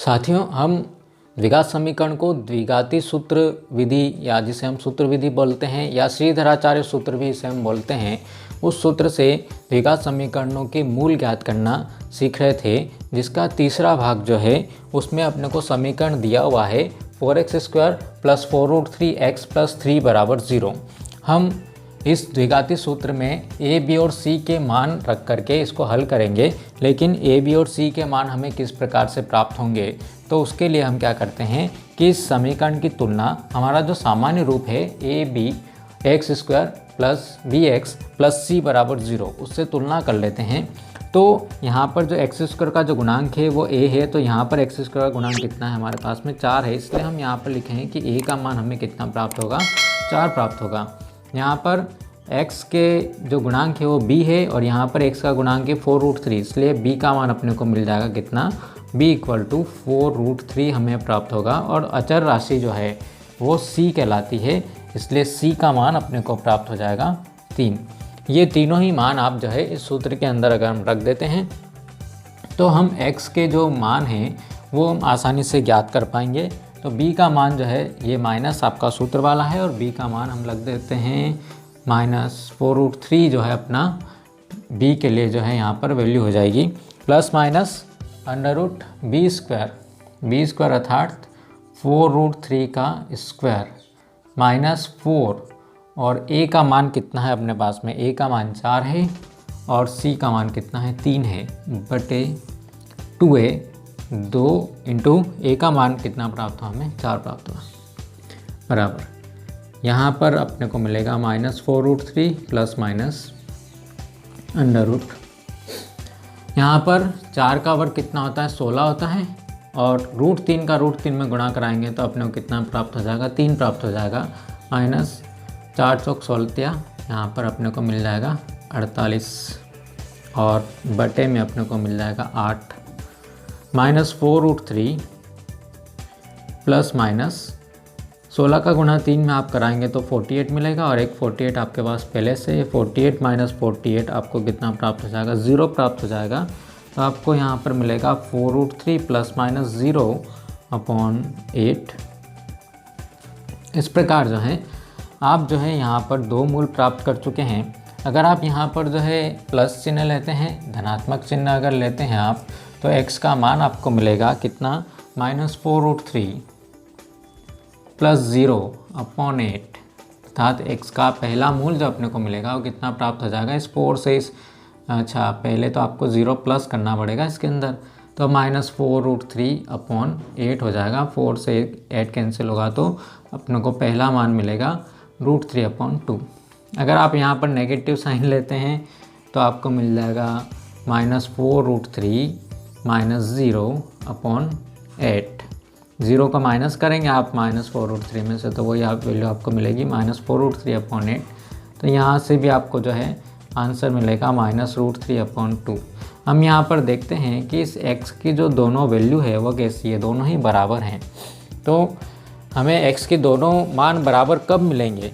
साथियों, हम द्विघात समीकरण को द्विघाती सूत्र विधि या जिसे हम सूत्र विधि बोलते हैं या श्रीधराचार्य सूत्र भी इसे हम बोलते हैं, उस सूत्र से द्विघात समीकरणों के मूल ज्ञात करना सीख रहे थे, जिसका तीसरा भाग जो है उसमें अपने को समीकरण दिया हुआ है 4x² + 4√3x + 3 = 0। हम इस द्विघाती सूत्र में a, b और c के मान रख करके इसको हल करेंगे, लेकिन a, b और c के मान हमें किस प्रकार से प्राप्त होंगे, तो उसके लिए हम क्या करते हैं कि इस समीकरण की तुलना हमारा जो सामान्य रूप है a b x² + bx + c = 0 उससे तुलना कर लेते हैं। तो यहाँ पर जो x² का जो गुणांक है वो a है, तो यहाँ पर x² का गुणांक कितना है, हमारे पास में 4 है, इसलिए हम यहाँ पर लिखेंगे कि a का मान हमें कितना प्राप्त होगा, 4 प्राप्त होगा। यहाँ पर x के जो गुणांक है वो b है और यहाँ पर x का गुणांक है 4√3, इसलिए b का मान अपने को मिल जाएगा कितना, b = 4√3 हमें प्राप्त होगा। और अचर राशि जो है वो c कहलाती है, इसलिए c का मान अपने को प्राप्त हो जाएगा 3। ये तीनों ही मान आप जो है इस सूत्र के अंदर अगर हम रख देते हैं तो हम x के जो मान हैं वो हम आसानी से ज्ञात कर पाएंगे। तो b का मान जो है ये माइनस आपका सूत्र वाला है और b का मान हम रख देते हैं -4√3 जो है अपना b के लिए जो है यहाँ पर वैल्यू हो जाएगी, प्लस माइनस √b² अर्थात 4√3 का स्क्वायर -4, और a का मान कितना है अपने पास में, a का मान 4 है और c का मान कितना है, 3 है, बटे 2a 2 इंटू a का मान कितना प्राप्त हुआ, हमें 4 प्राप्त हुआ, बराबर यहाँ पर अपने को मिलेगा -4√3 प्लस माइनस अंडर यहाँ पर 4 का वर्ग कितना होता है, 16 होता है, और √3 का √3 में गुणा कराएंगे तो अपने को कितना प्राप्त हो जाएगा, 3 प्राप्त हो जाएगा, -4 चौक 16, यहाँ पर अपने को मिल जाएगा 48 और बटे में अपने को मिल जाएगा 8, -4√3 प्लस माइनस 16 का गुणा 3 में आप कराएंगे तो 48 मिलेगा, और एक 48 आपके पास पहले से, 48 - 48 आपको कितना प्राप्त हो जाएगा, 0 प्राप्त हो जाएगा। तो आपको यहाँ पर मिलेगा 4√3 प्लस माइनस 0/8। इस प्रकार जो है आप जो है यहाँ पर दो मूल प्राप्त कर चुके हैं। अगर आप यहाँ पर जो है प्लस चिन्ह लेते हैं, धनात्मक चिन्ह अगर लेते हैं आप, तो x का मान आपको मिलेगा कितना, -4√3 प्लस 0/8, अर्थात x का पहला मूल जो अपने को मिलेगा वो कितना प्राप्त हो जाएगा, इस 4 से इस, अच्छा पहले तो आपको 0 प्लस करना पड़ेगा इसके अंदर, तो -4√3/8 हो जाएगा। 4 से 8 कैंसिल होगा तो अपने को पहला मान मिलेगा √3/2। अगर आप यहाँ पर नेगेटिव साइन लेते हैं तो आपको मिल जाएगा -4√3 - 0/8। 0 का माइनस करेंगे आप -4√3 में से तो वही आप वैल्यू आपको मिलेगी -4√3/8। तो यहाँ से भी आपको जो है आंसर मिलेगा -√3/2। हम यहाँ पर देखते हैं कि इस x की जो दोनों वैल्यू है वो कैसी है, दोनों ही बराबर हैं। तो हमें x के दोनों मान बराबर कब मिलेंगे,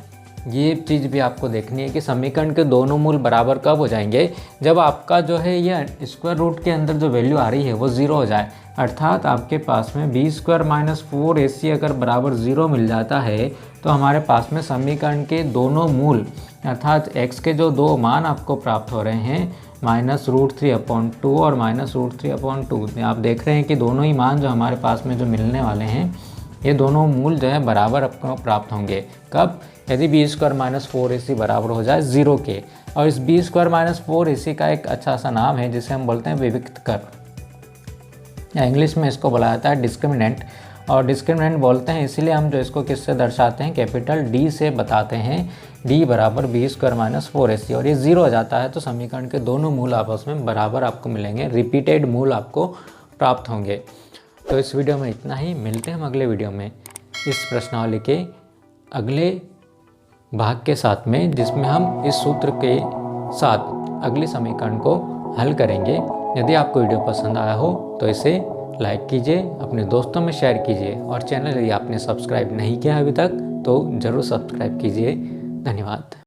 ये चीज़ भी आपको देखनी है कि समीकरण के दोनों मूल बराबर कब हो जाएंगे, जब आपका जो है ये स्क्वायर रूट के अंदर जो वैल्यू आ रही है वो 0 हो जाए, अर्थात आपके पास में b² - 4ac अगर बराबर 0 मिल जाता है तो हमारे पास में समीकरण के दोनों मूल अर्थात x के जो दो मान आपको प्राप्त हो रहे हैं -√3/2 और -√3/2, आप देख रहे हैं कि दोनों ही मान जो हमारे पास में जो मिलने वाले हैं ये दोनों मूल जो है बराबर आपको प्राप्त होंगे। कब, यदि b² - 4ac बराबर हो जाए 0 के। और इस b² - 4ac का एक अच्छा सा नाम है जिसे हम बोलते हैं विविक्त कर, या इंग्लिश में इसको बोला जाता है डिस्क्रिमिनेंट। और डिस्क्रिमिनेंट बोलते हैं इसीलिए हम जो इसको किससे दर्शाते हैं, कैपिटल D से बताते हैं, D = b² - 4ac, और ये 0 हो जाता है तो समीकरण के दोनों मूल आपस में बराबर आपको मिलेंगे, रिपीटेड मूल आपको प्राप्त होंगे। तो इस वीडियो में इतना ही, मिलते हैं हम अगले वीडियो में इस प्रश्नावली के अगले भाग के साथ में, जिसमें हम इस सूत्र के साथ अगले समीकरण को हल करेंगे। यदि आपको वीडियो पसंद आया हो तो इसे लाइक कीजिए, अपने दोस्तों में शेयर कीजिए, और चैनल यदि आपने सब्सक्राइब नहीं किया अभी तक तो ज़रूर सब्सक्राइब कीजिए। धन्यवाद।